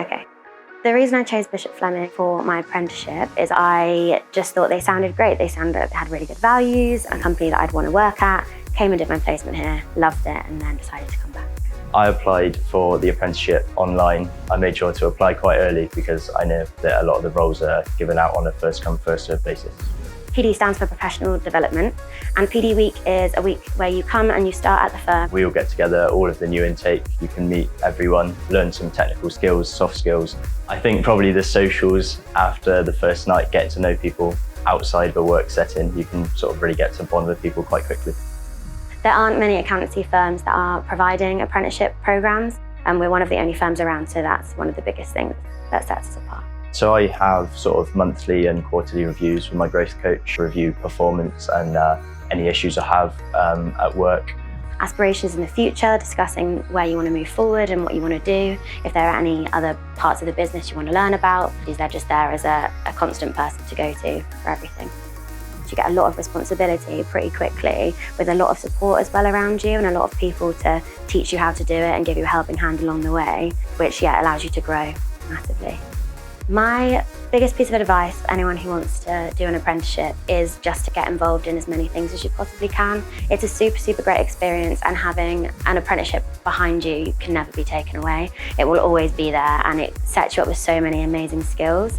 Okay. The reason I chose Bishop Fleming for my apprenticeship is I just thought they sounded great. They had really good values, a company that I'd want to work at. Came and did my placement here, loved it, and then decided to come back. I applied for the apprenticeship online. I made sure to apply quite early because I know that a lot of the roles are given out on a first come, first served basis. PD stands for Professional Development, and PD Week is a week where you come and you start at the firm. We all get together, all of the new intake. You can meet everyone, learn some technical skills, soft skills. I think probably the socials after the first night, getting to know people outside of a work setting, you can sort of really get to bond with people quite quickly. There aren't many accountancy firms that are providing apprenticeship programs, and we're one of the only firms around, so that's one of the biggest things that sets us apart. So I have sort of monthly and quarterly reviews with my growth coach, review performance and any issues I have at work. Aspirations in the future, discussing where you want to move forward and what you want to do. If there are any other parts of the business you want to learn about, because they're just there as a constant person to go to for everything. You get a lot of responsibility pretty quickly with a lot of support as well around you and a lot of people to teach you how to do it and give you a helping hand along the way, which allows you to grow massively. My biggest piece of advice for anyone who wants to do an apprenticeship is just to get involved in as many things as you possibly can. It's a super, super great experience, and having an apprenticeship behind you can never be taken away. It will always be there, and it sets you up with so many amazing skills.